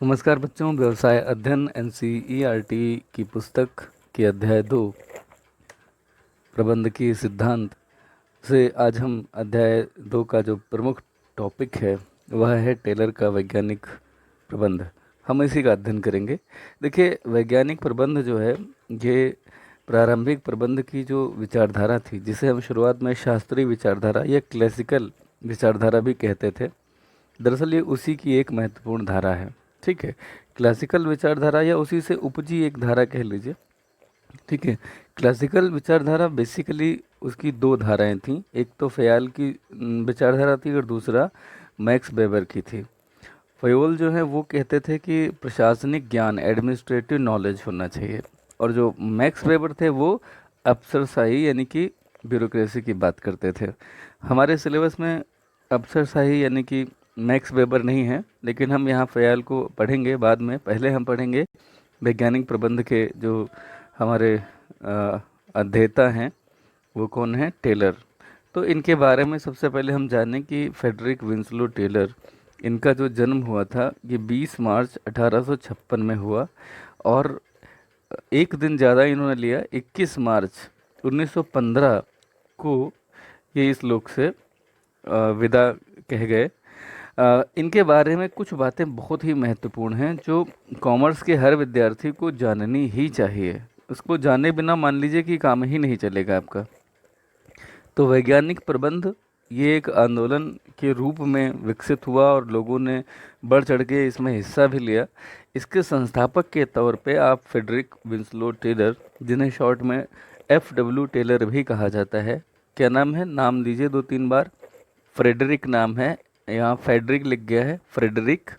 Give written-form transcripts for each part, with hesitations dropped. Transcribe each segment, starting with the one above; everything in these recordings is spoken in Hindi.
नमस्कार बच्चों। व्यवसाय अध्ययन एनसीईआरटी की पुस्तक के अध्याय 2 प्रबंध की सिद्धांत से आज हम अध्याय 2 का जो प्रमुख टॉपिक है वह है टेलर का वैज्ञानिक प्रबंध। हम इसी का अध्ययन करेंगे। देखिए, वैज्ञानिक प्रबंध जो है ये प्रारंभिक प्रबंध की जो विचारधारा थी, जिसे हम शुरुआत में शास्त्रीय विचारधारा या क्लासिकल विचारधारा भी कहते थे। दरअसल ये उसी की एक महत्वपूर्ण धारा है। ठीक है, क्लासिकल विचारधारा या उसी से उपजी एक धारा कह लीजिए। ठीक है, क्लासिकल विचारधारा बेसिकली उसकी दो धाराएं थीं। एक तो फ़याल की विचारधारा थी और दूसरा मैक्स वेबर की थी। फ़योल जो है वो कहते थे कि प्रशासनिक ज्ञान, एडमिनिस्ट्रेटिव नॉलेज होना चाहिए, और जो मैक्स वेबर थे वो अफसरशाही यानी कि ब्यूरोक्रेसी की बात करते थे। हमारे सिलेबस में अफसरशाही यानी कि मैक्स वेबर नहीं है, लेकिन हम यहाँ फ़याल को पढ़ेंगे बाद में। पहले हम पढ़ेंगे वैज्ञानिक प्रबंध के जो हमारे अध्येता हैं वो कौन है, टेलर। तो इनके बारे में सबसे पहले हम जानें कि फ्रेडरिक विंसलो टेलर, इनका जो जन्म हुआ था ये 20 मार्च 1856 में हुआ, और एक दिन ज़्यादा इन्होंने लिया, 21 मार्च 1915 को ये इस लोक से विदा कह गए। इनके बारे में कुछ बातें बहुत ही महत्वपूर्ण हैं जो कॉमर्स के हर विद्यार्थी को जाननी ही चाहिए। उसको जाने बिना मान लीजिए कि काम ही नहीं चलेगा आपका। तो वैज्ञानिक प्रबंध ये एक आंदोलन के रूप में विकसित हुआ और लोगों ने बढ़ चढ़ के इसमें हिस्सा भी लिया। इसके संस्थापक के तौर पे आप फ्रेडरिक विंसलो टेलर, जिन्हें शॉर्ट में FW टेलर भी कहा जाता है, क्या नाम है, नाम लीजिए दो तीन बार। फ्रेडरिक नाम है, यहाँ फ्रेडरिक लिख गया है, फ्रेडरिक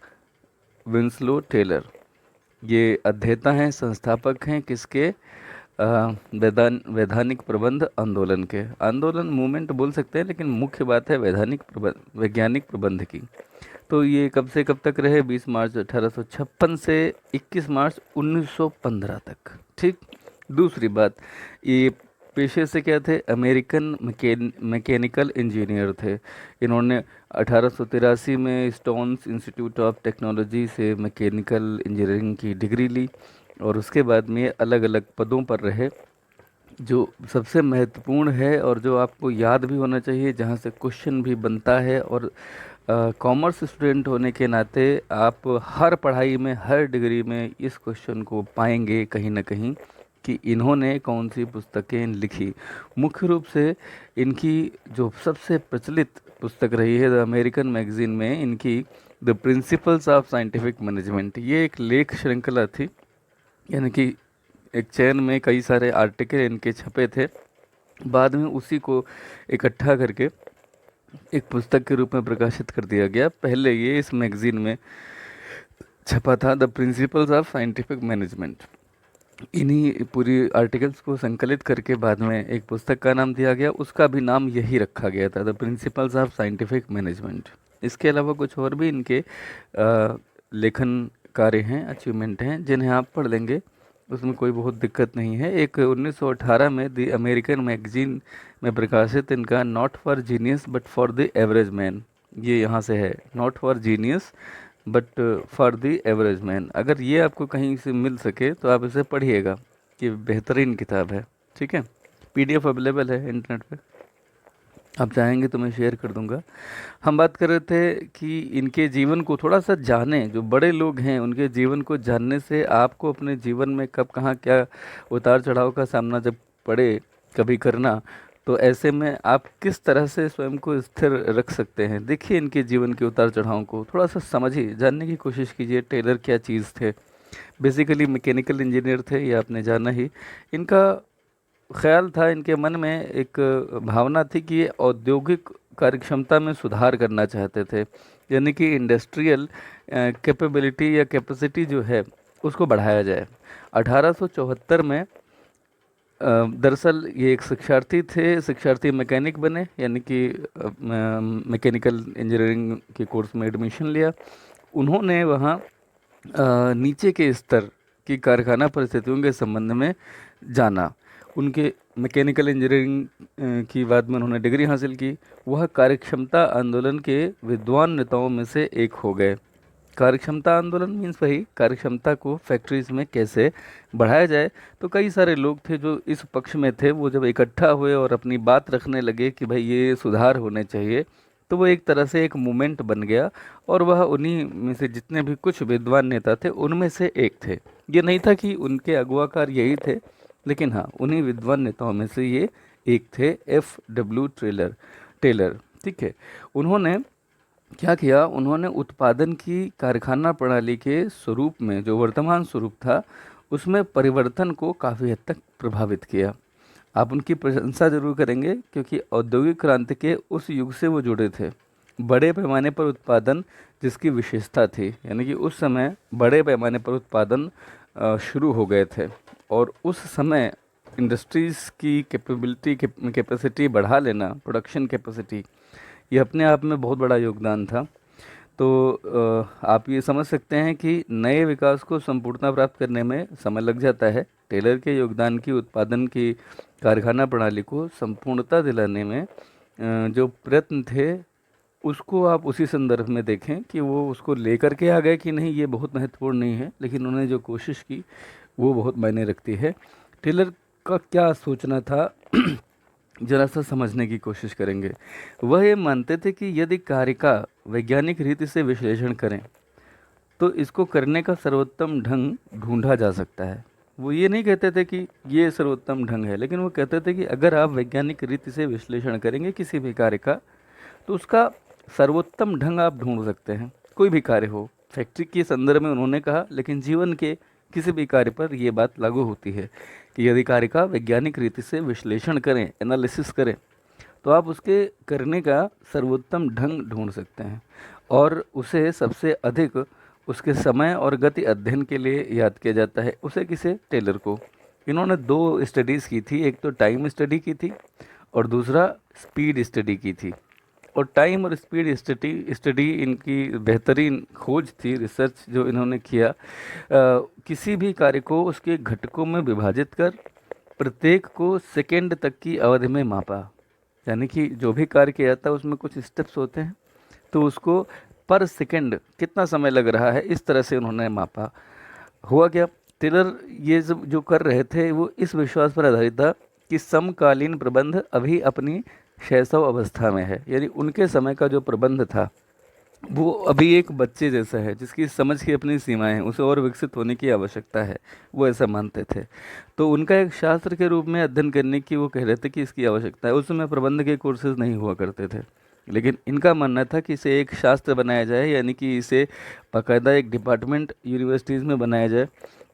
विंसलो टेलर। ये अध्येता हैं, संस्थापक हैं किसके, वैधानिक प्रबंध आंदोलन के। आंदोलन मूवमेंट बोल सकते हैं, लेकिन मुख्य बात है वैधानिक प्रबंध, वैज्ञानिक प्रबंध की। तो ये कब से कब तक रहे, 20 मार्च 1856 से 21 मार्च 1915 तक। ठीक। दूसरी बात, ये पेशे से क्या थे, अमेरिकन मैकेनिकल इंजीनियर थे। इन्होंने 1883 में स्टोन्स इंस्टीट्यूट ऑफ टेक्नोलॉजी से मैकेनिकल इंजीनियरिंग की डिग्री ली, और उसके बाद में अलग अलग पदों पर रहे। जो सबसे महत्वपूर्ण है और जो आपको याद भी होना चाहिए, जहाँ से क्वेश्चन भी बनता है, और कॉमर्स स्टूडेंट होने के नाते आप हर पढ़ाई में, हर डिग्री में इस क्वेश्चन को पाएंगे कहीं ना कहीं कि इन्होंने कौन सी पुस्तकें लिखी। मुख्य रूप से इनकी जो सबसे प्रचलित पुस्तक रही है द अमेरिकन मैगजीन में, इनकी the principles of scientific management, ये एक लेख श्रृंखला थी। यानी कि एक चैन में कई सारे आर्टिकल इनके छपे थे, बाद में उसी को इकट्ठा करके एक पुस्तक के रूप में प्रकाशित कर दिया गया। पहले ये इस मैगजीन में छपा था, the principles of scientific management. इन्हीं पूरी आर्टिकल्स को संकलित करके बाद में एक पुस्तक का नाम दिया गया, उसका भी नाम यही रखा गया था, the principles of scientific management. इसके अलावा कुछ और भी इनके लेखन कार्य हैं, अचीवमेंट हैं, जिन्हें आप पढ़ लेंगे, उसमें कोई बहुत दिक्कत नहीं है। एक 1918 में द अमेरिकन मैगजीन में प्रकाशित इनका not for genius but for the average man, ये यहाँ से है, not for genius but for the average man. अगर ये आपको कहीं से मिल सके तो आप इसे पढ़िएगा, ये बेहतरीन किताब है। ठीक है, PDF अवेलेबल है इंटरनेट पे, आप चाहेंगे तो मैं शेयर कर दूंगा। हम बात कर रहे थे कि इनके जीवन को थोड़ा सा जाने, जो बड़े लोग हैं उनके जीवन को जानने से आपको अपने जीवन में कब कहाँ क्या उतार चढ़ाव का सामना जब पड़े कभी करना, तो ऐसे में आप किस तरह से स्वयं को स्थिर रख सकते हैं। देखिए, इनके जीवन के उतार चढ़ाव को थोड़ा सा समझिए, जानने की कोशिश कीजिए टेलर क्या चीज़ थे। बेसिकली मैकेनिकल इंजीनियर थे, ये आपने जाना ही। इनका ख्याल था, इनके मन में एक भावना थी कि ये औद्योगिक कार्यक्षमता में सुधार करना चाहते थे, यानी कि इंडस्ट्रियल कैपेबिलिटी या कैपेसिटी जो है उसको बढ़ाया जाए। 1874 में दरअसल ये एक शिक्षार्थी थे, शिक्षार्थी मैकेनिक बने, यानी कि मैकेनिकल इंजीनियरिंग के कोर्स में एडमिशन लिया। उन्होंने वहाँ नीचे के स्तर की कारखाना परिस्थितियों के संबंध में जाना। उनके मैकेनिकल इंजीनियरिंग की बाद में उन्होंने डिग्री हासिल की। वह कार्यक्षमता आंदोलन के विद्वान नेताओं में से एक हो गए। कार्यक्षमता आंदोलन मीन्स वही कार्यक्षमता को फैक्ट्रीज में कैसे बढ़ाया जाए। तो कई सारे लोग थे जो इस पक्ष में थे, वो जब इकट्ठा हुए और अपनी बात रखने लगे कि भाई ये सुधार होने चाहिए, तो वो एक तरह से एक मूवमेंट बन गया। और वह उन्हीं में से जितने भी कुछ विद्वान नेता थे उनमें से एक थे। ये नहीं था कि उनके अगुवाकार यही थे, लेकिन हाँ, उन्हीं विद्वान नेताओं में से ये एक थे, F.W. टेलर। ठीक है। उन्होंने क्या किया, उन्होंने उत्पादन की कारखाना प्रणाली के स्वरूप में, जो वर्तमान स्वरूप था, उसमें परिवर्तन को काफ़ी हद तक प्रभावित किया। आप उनकी प्रशंसा जरूर करेंगे क्योंकि औद्योगिक क्रांति के उस युग से वो जुड़े थे। बड़े पैमाने पर उत्पादन जिसकी विशेषता थी, यानी कि उस समय बड़े पैमाने पर उत्पादन शुरू हो गए थे, और उस समय इंडस्ट्रीज़ की कैपेसिटी बढ़ा लेना, प्रोडक्शन कैपेसिटी, ये अपने आप में बहुत बड़ा योगदान था। तो आप ये समझ सकते हैं कि नए विकास को संपूर्णता प्राप्त करने में समय लग जाता है। टेलर के योगदान की उत्पादन की कारखाना प्रणाली को संपूर्णता दिलाने में जो प्रयत्न थे, उसको आप उसी संदर्भ में देखें कि वो उसको लेकर के आ गए कि नहीं, ये बहुत महत्वपूर्ण नहीं है, लेकिन उन्होंने जो कोशिश की वो बहुत मायने रखती है। टेलर का क्या सोचना था जरा सा समझने की कोशिश करेंगे। वह ये मानते थे कि यदि कार्य का वैज्ञानिक रीति से विश्लेषण करें तो इसको करने का सर्वोत्तम ढंग ढूंढा जा सकता है। वो ये नहीं कहते थे कि ये सर्वोत्तम ढंग है, लेकिन वो कहते थे कि अगर आप वैज्ञानिक रीति से विश्लेषण करेंगे किसी भी कार्य का, तो उसका सर्वोत्तम ढंग आप ढूंढ सकते हैं। कोई भी कार्य हो, फैक्ट्री के संदर्भ में उन्होंने कहा, लेकिन जीवन के किसी भी कार्य पर ये बात लागू होती है कि यदि कार्य का वैज्ञानिक रीति से विश्लेषण करें, एनालिसिस करें, तो आप उसके करने का सर्वोत्तम ढंग ढूंढ सकते हैं, और उसे सबसे अधिक उसके समय और गति अध्ययन के लिए याद किया जाता है। उसे किसे? टेलर को। इन्होंने दो स्टडीज़ की थी, एक तो टाइम स्टडी की थी और दूसरा स्पीड स्टडी की थी। और टाइम और स्पीड स्टडी इनकी बेहतरीन खोज थी, रिसर्च जो इन्होंने किया। किसी भी कार्य को उसके घटकों में विभाजित कर प्रत्येक को सेकेंड तक की अवधि में मापा, यानी कि जो भी कार्य किया जाता है उसमें कुछ स्टेप्स होते हैं, तो उसको पर सेकेंड कितना समय लग रहा है, इस तरह से उन्होंने मापा। हुआ क्या, टेलर ये जो कर रहे थे वो इस विश्वास पर आधारित था कि समकालीन प्रबंध अभी अपनी शैशव अवस्था में है, यानी उनके समय का जो प्रबंध था वो अभी एक बच्चे जैसा है जिसकी समझ की अपनी सीमाएं हैं, उसे और विकसित होने की आवश्यकता है, वो ऐसा मानते थे। तो उनका एक शास्त्र के रूप में अध्ययन करने की वो कह रहे थे कि इसकी आवश्यकता है। उस समय प्रबंध के कोर्सेज नहीं हुआ करते थे, लेकिन इनका मानना था कि इसे एक शास्त्र बनाया जाए, यानी कि इसे बाकायदा एक डिपार्टमेंट यूनिवर्सिटीज़ में बनाया जाए।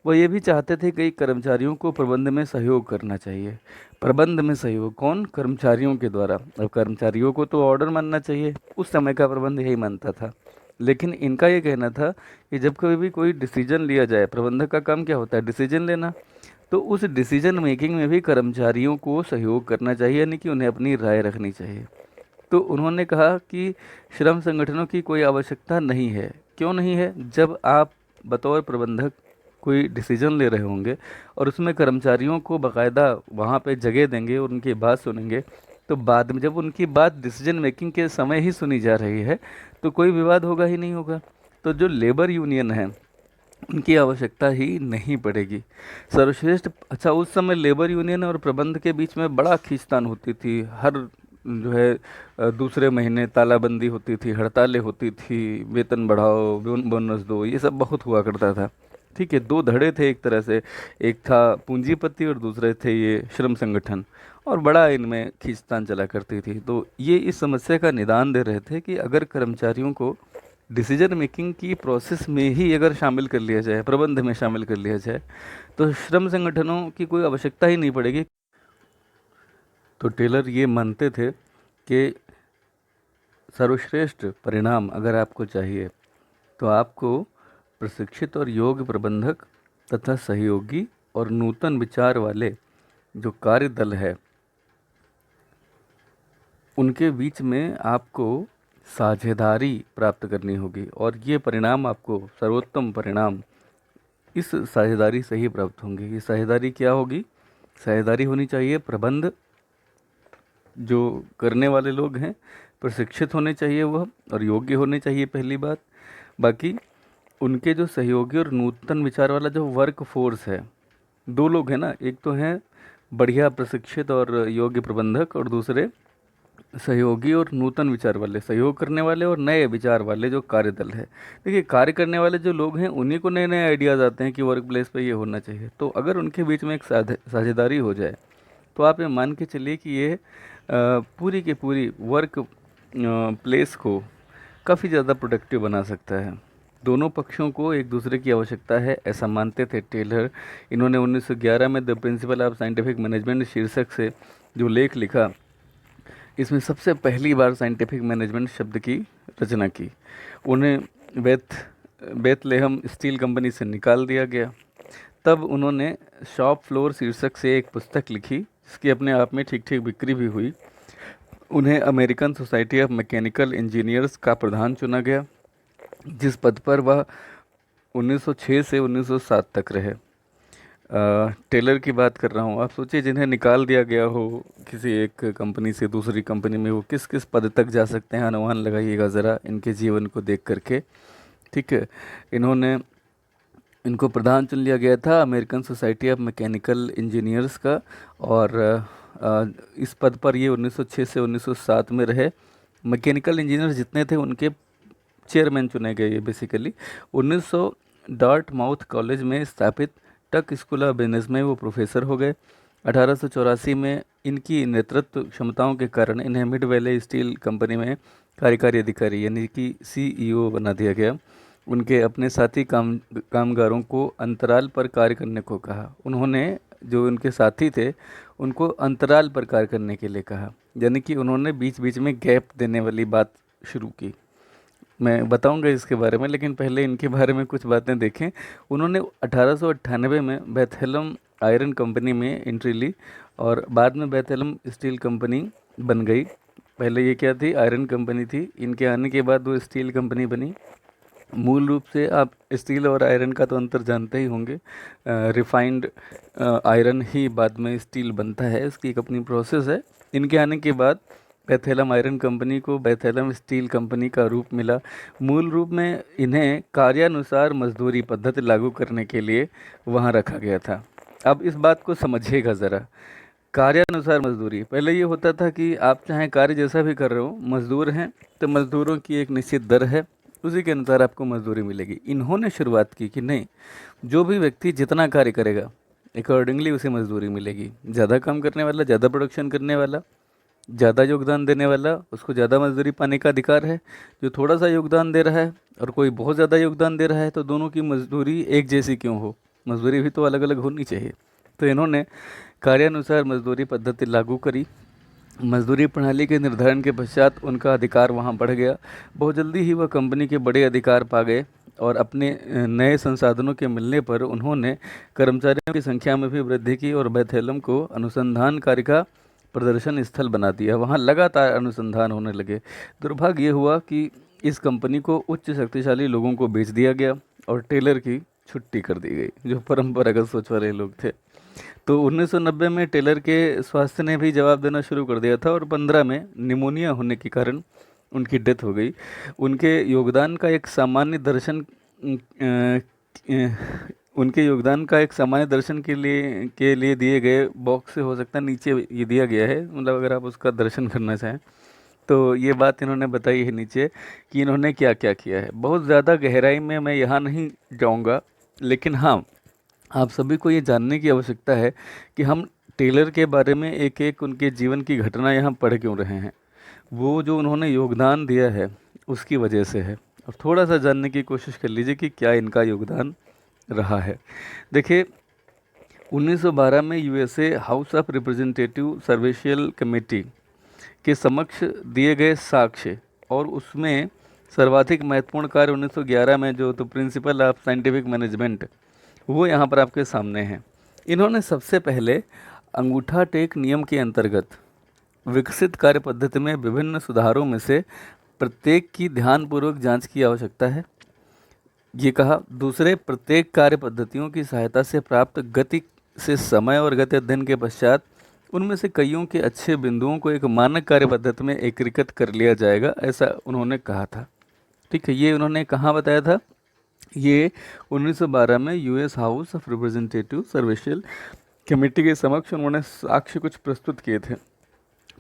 वो ये भी चाहते थे कि कर्मचारियों को प्रबंध में सहयोग करना चाहिए। प्रबंध में सहयोग कौन? कर्मचारियों के द्वारा। अब कर्मचारियों को तो ऑर्डर मानना चाहिए, उस समय का प्रबंध यही मानता था। लेकिन इनका ये कहना था कि जब कभी भी कोई डिसीजन लिया जाए, प्रबंधक का काम क्या होता है? डिसीजन लेना। तो उस डिसीजन मेकिंग में भी कर्मचारियों को सहयोग करना चाहिए, यानी कि उन्हें अपनी राय रखनी चाहिए। तो उन्होंने कहा कि श्रम संगठनों की कोई आवश्यकता नहीं है। क्यों नहीं है? जब आप बतौर प्रबंधक कोई डिसीजन ले रहे होंगे और उसमें कर्मचारियों को बाकायदा वहाँ पे जगह देंगे और उनकी बात सुनेंगे, तो बाद में जब उनकी बात डिसीजन मेकिंग के समय ही सुनी जा रही है तो कोई विवाद होगा ही नहीं होगा। तो जो लेबर यूनियन है उनकी आवश्यकता ही नहीं पड़ेगी। सर्वश्रेष्ठ, अच्छा, उस समय लेबर यूनियन और प्रबंध के बीच में बड़ा खींचतान होती थी। हर जो है दूसरे महीने तालाबंदी होती थी, हड़तालें होती थी, वेतन बढ़ाओ, बोनस दो, ये सब बहुत हुआ करता था। ठीक है, दो धड़े थे एक तरह से, एक था पूंजीपति और दूसरे थे ये श्रम संगठन, और बड़ा इनमें खींचतान चला करती थी। तो ये इस समस्या का निदान दे रहे थे कि अगर कर्मचारियों को डिसीजन मेकिंग की प्रोसेस में ही अगर शामिल कर लिया जाए, प्रबंध में शामिल कर लिया जाए, तो श्रम संगठनों की कोई आवश्यकता ही नहीं पड़ेगी। तो टेलर ये मानते थे कि सर्वश्रेष्ठ परिणाम अगर आपको चाहिए तो आपको प्रशिक्षित और योग्य प्रबंधक तथा सहयोगी और नूतन विचार वाले जो कार्य दल है उनके बीच में आपको साझेदारी प्राप्त करनी होगी, और ये परिणाम आपको, सर्वोत्तम परिणाम, इस साझेदारी से ही प्राप्त होंगे। ये साझेदारी क्या होगी? साझेदारी होनी चाहिए, प्रबंध जो करने वाले लोग हैं प्रशिक्षित होने चाहिए वह, और योग्य होने चाहिए, पहली बात। बाकी उनके जो सहयोगी और नूतन विचार वाला जो वर्क फोर्स है, दो लोग हैं ना, एक तो हैं बढ़िया प्रशिक्षित और योग्य प्रबंधक, और दूसरे सहयोगी और नूतन विचार वाले, सहयोग करने वाले और नए विचार वाले जो कार्यदल है। देखिए, कार्य करने वाले जो लोग हैं उन्हीं को नए नए आइडियाज़ आते हैं कि वर्क प्लेस पे ये होना चाहिए। तो अगर उनके बीच में एक साझेदारी हो जाए तो आप ये मान के चलिए कि ये पूरी की पूरी वर्क प्लेस को काफ़ी ज़्यादा प्रोडक्टिव बना सकता है। दोनों पक्षों को एक दूसरे की आवश्यकता है, ऐसा मानते थे टेलर। इन्होंने 1911 में the principle of scientific management शीर्षक से जो लेख लिखा, इसमें सबसे पहली बार साइंटिफिक मैनेजमेंट शब्द की रचना की। उन्हें बेथलेहम स्टील कंपनी से निकाल दिया गया। तब उन्होंने शॉप फ्लोर शीर्षक से एक पुस्तक लिखी, जिसकी अपने आप में ठीक ठीक बिक्री भी हुई। उन्हें American society of mechanical engineers का प्रधान चुना गया, जिस पद पर वह 1906 से 1907 तक रहे। टेलर की बात कर रहा हूँ। आप सोचिए, जिन्हें निकाल दिया गया हो किसी एक कंपनी से दूसरी कंपनी में, वो किस किस पद तक जा सकते हैं, अनुमान लगाइएगा ज़रा इनके जीवन को देख करके। ठीक है, इनको प्रधान चुन लिया गया था American society of mechanical engineers का, और इस पद पर ये 1906 से 1907 में रहे। मैकेनिकल इंजीनियर्स जितने थे उनके चेयरमैन चुने गए ये बेसिकली। 1900 डार्टमाउथ कॉलेज में स्थापित टक स्कूल ऑफ बिजनेस में वो प्रोफेसर हो गए। 1884 में इनकी नेतृत्व क्षमताओं के कारण इन्हें मिड वैले स्टील कंपनी में कार्यकारी अधिकारी यानी कि सीईओ बना दिया गया। उनके अपने साथी कामगारों को अंतराल पर कार्य करने को कहा। उन्होंने, जो उनके साथी थे, उनको अंतराल पर कार्य करने के लिए कहा, यानी कि उन्होंने बीच बीच में गैप देने वाली बात शुरू की। मैं बताऊंगा इसके बारे में, लेकिन पहले इनके बारे में कुछ बातें देखें। उन्होंने 1898 में बेथेलम आयरन कंपनी में एंट्री ली और बाद में बेथेलम स्टील कंपनी बन गई। पहले ये क्या थी? आयरन कंपनी थी। इनके आने के बाद वो स्टील कंपनी बनी। मूल रूप से आप स्टील और आयरन का तो अंतर जानते ही होंगे। रिफाइंड आयरन ही बाद में स्टील बनता है, इसकी एक अपनी प्रोसेस है। इनके आने के बाद बेथेलम आयरन कंपनी को बेथेलम स्टील कंपनी का रूप मिला। मूल रूप में इन्हें कार्यानुसार मजदूरी पद्धति लागू करने के लिए वहाँ रखा गया था। अब इस बात को समझिएगा ज़रा। कार्यानुसार मजदूरी, पहले ये होता था कि आप चाहे कार्य जैसा भी कर रहे हो, मजदूर हैं तो मजदूरों की एक निश्चित दर है, उसी के अनुसार आपको मजदूरी मिलेगी। इन्होंने शुरुआत की कि नहीं, जो भी व्यक्ति जितना कार्य करेगा अकॉर्डिंगली उसे मजदूरी मिलेगी। ज़्यादा काम करने वाला, ज़्यादा प्रोडक्शन करने वाला, ज़्यादा योगदान देने वाला, उसको ज़्यादा मजदूरी पाने का अधिकार है। जो थोड़ा सा योगदान दे रहा है और कोई बहुत ज़्यादा योगदान दे रहा है, तो दोनों की मजदूरी एक जैसी क्यों हो? मजदूरी भी तो अलग अलग होनी चाहिए। तो इन्होंने कार्यानुसार मजदूरी पद्धति लागू करी। मजदूरी प्रणाली के निर्धारण के पश्चात उनका अधिकार वहाँ बढ़ गया। बहुत जल्दी ही वह कंपनी के बड़े अधिकार पा गए और अपने नए संसाधनों के मिलने पर उन्होंने कर्मचारियों की संख्या में भी वृद्धि की और बेथेलम को अनुसंधान कार्य का प्रदर्शन स्थल बना दिया। वहाँ लगातार अनुसंधान होने लगे। दुर्भाग्य ये हुआ कि इस कंपनी को उच्च शक्तिशाली लोगों को बेच दिया गया और टेलर की छुट्टी कर दी गई, जो परंपरागत सोच वाले लोग थे। तो 1990 में टेलर के स्वास्थ्य ने भी जवाब देना शुरू कर दिया था और 15 में निमोनिया होने के कारण उनकी डेथ हो गई। उनके योगदान का एक सामान्य दर्शन उनके योगदान का एक सामान्य दर्शन के लिए दिए गए बॉक्स से, हो सकता है नीचे ये दिया गया है, मतलब अगर आप उसका दर्शन करना चाहें तो ये बात इन्होंने बताई है नीचे कि इन्होंने क्या क्या किया है। बहुत ज़्यादा गहराई में मैं यहाँ नहीं जाऊँगा, लेकिन हाँ, आप सभी को ये जानने की आवश्यकता है कि हम टेलर के बारे में एक एक उनके जीवन की घटना यहाँ पढ़ क्यों रहे हैं। वो जो उन्होंने योगदान दिया है उसकी वजह से है, और थोड़ा सा जानने की कोशिश कर लीजिए कि क्या इनका योगदान रहा है। देखिए, 1912 में यूएसए हाउस ऑफ रिप्रेजेंटेटिव सर्विशियल कमेटी के समक्ष दिए गए साक्ष्य और उसमें सर्वाधिक महत्वपूर्ण कार्य 1911 में जो तो प्रिंसिपल ऑफ साइंटिफिक मैनेजमेंट, वो यहाँ पर आपके सामने हैं। इन्होंने सबसे पहले अंगूठा टेक नियम के अंतर्गत विकसित कार्य पद्धति में विभिन्न सुधारों में से प्रत्येक की ध्यानपूर्वक जांच की आवश्यकता है, ये कहा। दूसरे, प्रत्येक कार्य पद्धतियों की सहायता से प्राप्त गति से समय और गति अध्ययन के पश्चात उनमें से कईयों के अच्छे बिंदुओं को एक मानक कार्य पद्धति में एकीकृत कर लिया जाएगा, ऐसा उन्होंने कहा था। ठीक है, ये उन्होंने कहाँ बताया था? ये 1912 में यूएस हाउस ऑफ रिप्रेजेंटेटिव सर्विशियल कमेटी के समक्ष उन्होंने साक्ष्य कुछ प्रस्तुत किए थे।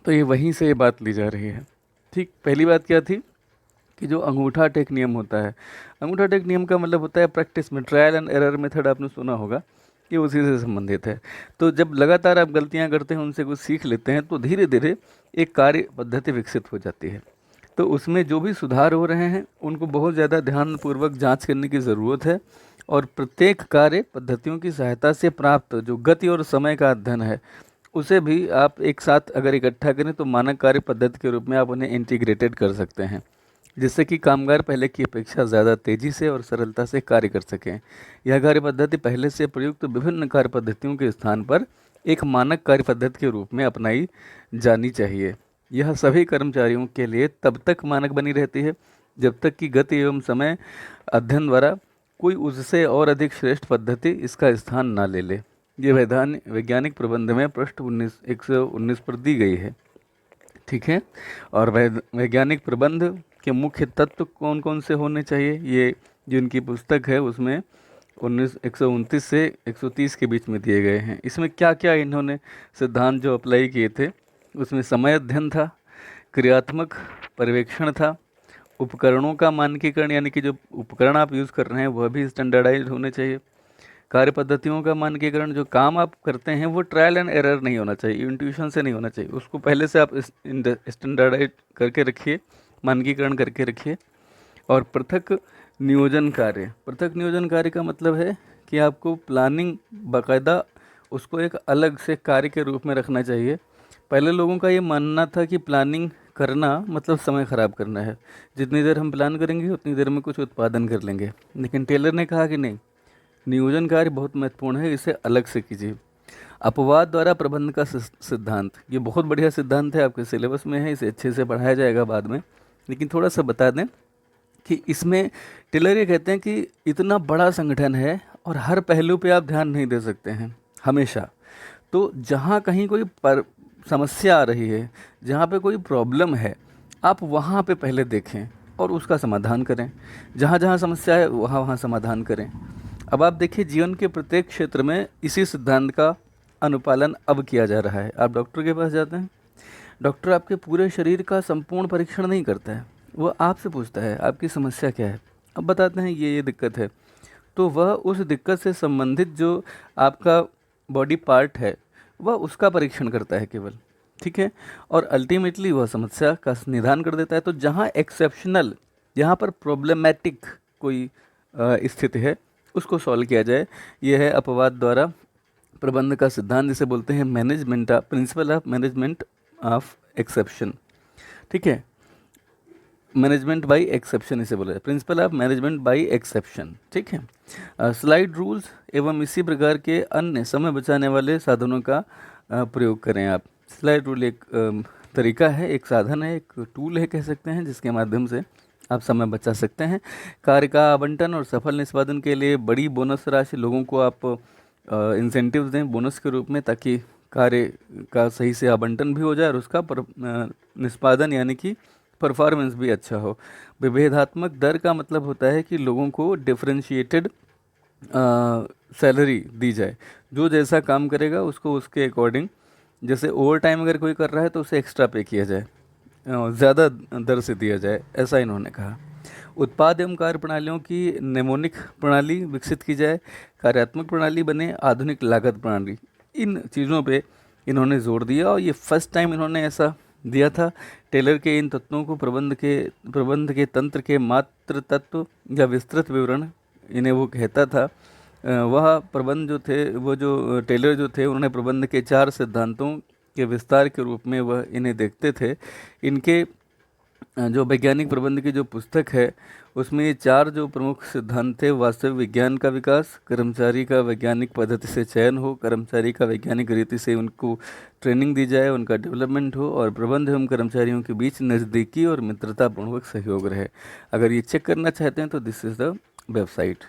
तो ये वहीं से ये बात ली जा रही है। ठीक, पहली बात क्या थी कि जो अंगूठा टेक नियम होता है, अंगूठा टेक नियम का मतलब होता है प्रैक्टिस में ट्रायल एंड एरर मेथड, आपने सुना होगा, ये उसी से संबंधित है। तो जब लगातार आप गलतियां करते हैं, उनसे कुछ सीख लेते हैं, तो धीरे धीरे एक कार्य पद्धति विकसित हो जाती है। तो उसमें जो भी सुधार हो रहे हैं उनको बहुत ज़्यादा ध्यानपूर्वक जांच करने की ज़रूरत है, और प्रत्येक कार्य पद्धतियों की सहायता से प्राप्त जो गति और समय का अध्ययन है, उसे भी आप एक साथ अगर इकट्ठा करें तो मानक कार्य पद्धति के रूप में आप उन्हें इंटीग्रेटेड कर सकते हैं, जिससे कि कामगार पहले की अपेक्षा ज़्यादा तेज़ी से और सरलता से कार्य कर सकें। यह कार्य पद्धति पहले से प्रयुक्त विभिन्न कार्य पद्धतियों के स्थान पर एक मानक कार्य पद्धति के रूप में अपनाई जानी चाहिए। यह सभी कर्मचारियों के लिए तब तक मानक बनी रहती है जब तक कि गति एवं समय अध्ययन द्वारा कोई उससे और अधिक श्रेष्ठ पद्धति इसका स्थान ना ले ले। ये वैज्ञानिक प्रबंध में पृष्ठ 119 पर दी गई है। ठीक है, और वैज्ञानिक प्रबंध के मुख्य तत्व कौन कौन से होने चाहिए, ये जो इनकी पुस्तक है उसमें 129 से 130 के बीच में दिए गए हैं। इसमें क्या क्या इन्होंने सिद्धांत जो अप्लाई किए थे, उसमें समय अध्ययन था, क्रियात्मक पर्यवेक्षण था, उपकरणों का मानकीकरण, यानी कि जो उपकरण आप यूज़ कर रहे हैं वह भी स्टैंडर्डाइज होने चाहिए, कार्य पद्धतियों का मानकीकरण, जो काम आप करते हैं वो ट्रायल एंड एरर नहीं होना चाहिए, इंट्यूशन से नहीं होना चाहिए, उसको पहले से आप स्टैंडर्डाइज करके रखिए, मानकीकरण करके रखिए। और पृथक नियोजन कार्य, पृथक नियोजन कार्य का मतलब है कि आपको प्लानिंग बाकायदा उसको एक अलग से कार्य के रूप में रखना चाहिए। पहले लोगों का ये मानना था कि प्लानिंग करना मतलब समय ख़राब करना है, जितनी देर हम प्लान करेंगे उतनी देर में कुछ उत्पादन कर लेंगे। लेकिन टेलर ने कहा कि नहीं, नियोजन कार्य बहुत महत्वपूर्ण है, इसे अलग से कीजिए। अपवाद द्वारा प्रबंध का सिद्धांत, ये बहुत बढ़िया सिद्धांत है, आपके सिलेबस में है, इसे अच्छे से पढ़ाया जाएगा बाद में। लेकिन थोड़ा सा बता दें कि इसमें टेलर ये कहते हैं कि इतना बड़ा संगठन है और हर पहलू पे आप ध्यान नहीं दे सकते हैं हमेशा। तो जहाँ कहीं कोई समस्या आ रही है, जहाँ पे कोई प्रॉब्लम है, आप वहाँ पे पहले देखें और उसका समाधान करें। जहाँ जहाँ समस्या है वहाँ वहाँ समाधान करें। अब आप देखिए, जीवन के प्रत्येक क्षेत्र में इसी सिद्धांत का अनुपालन अब किया जा रहा है। आप डॉक्टर के पास जाते हैं, डॉक्टर आपके पूरे शरीर का संपूर्ण परीक्षण नहीं करता है, वो आपसे पूछता है आपकी समस्या क्या है, अब बताते हैं ये दिक्कत है, तो वह उस दिक्कत से संबंधित जो आपका बॉडी पार्ट है वह उसका परीक्षण करता है केवल। ठीक है, और अल्टीमेटली वह समस्या का निदान कर देता है। तो जहाँ एक्सेप्शनल, जहाँ पर प्रॉब्लमेटिक कोई स्थिति है, उसको सॉल्व किया जाए। यह है अपवाद द्वारा प्रबंध का सिद्धांत, जिसे बोलते हैं management principle of management of exception. ठीक है, मैनेजमेंट बाय एक्सेप्शन इसे बोला जाए, principle of management by exception. ठीक है, स्लाइड रूल्स एवं इसी प्रकार के अन्य समय बचाने वाले साधनों का प्रयोग करें आप। स्लाइड रूल एक तरीका है, एक साधन है, एक टूल है कह सकते हैं, जिसके माध्यम से आप समय बचा सकते हैं। कार्य का आवंटन और सफल निष्पादन के लिए बड़ी बोनस राशि लोगों को आप इंसेंटिव्स दें बोनस के रूप में, ताकि कार्य का सही से आवंटन भी हो जाए और उसका निष्पादन यानी कि परफॉर्मेंस भी अच्छा हो। विभेदात्मक दर का मतलब होता है कि लोगों को डिफरेंशिएटेड सैलरी दी जाए, जो जैसा काम करेगा उसको उसके अकॉर्डिंग, जैसे ओवर टाइम अगर कोई कर रहा है तो उसे एक्स्ट्रा पे किया जाए, ज़्यादा दर से दिया जाए, ऐसा इन्होंने कहा। उत्पाद एवं कार्य प्रणालियों की नेमोनिक प्रणाली विकसित की जाए, कार्यात्मक प्रणाली बने, आधुनिक लागत प्रणाली, इन चीज़ों पे इन्होंने जोर दिया। और ये फर्स्ट टाइम इन्होंने ऐसा दिया था। टेलर के इन तत्वों को प्रबंध के तंत्र के मात्र तत्व या विस्तृत विवरण इन्हें वो कहता था। वह प्रबंध जो थे, वो जो टेलर जो थे, उन्होंने प्रबंध के 4 सिद्धांतों के विस्तार के रूप में वह इन्हें देखते थे। इनके जो वैज्ञानिक प्रबंध की जो पुस्तक है उसमें ये 4 जो प्रमुख सिद्धांत थे: वास्तविक विज्ञान का विकास, कर्मचारी का वैज्ञानिक पद्धति से चयन हो, कर्मचारी का वैज्ञानिक रीति से उनको ट्रेनिंग दी जाए, उनका डेवलपमेंट हो, और प्रबंध एवं कर्मचारियों के बीच नज़दीकी और मित्रतापूर्वक सहयोग रहे। अगर ये चेक करना चाहते हैं तो दिस इज़ द वेबसाइट।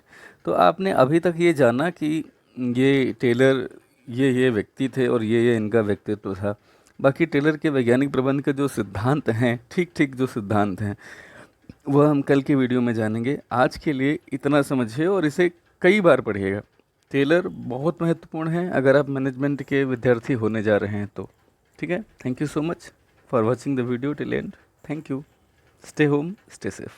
तो आपने अभी तक ये जाना कि ये टेलर ये व्यक्ति थे और ये इनका व्यक्तित्व था। बाकी टेलर के वैज्ञानिक प्रबंध के जो सिद्धांत हैं, ठीक ठीक जो सिद्धांत हैं, वह हम कल की वीडियो में जानेंगे। आज के लिए इतना समझिए और इसे कई बार पढ़िएगा। टेलर बहुत महत्वपूर्ण है अगर आप मैनेजमेंट के विद्यार्थी होने जा रहे हैं तो। ठीक है, thank you so much for watching the video till and. Thank you, stay home, stay safe.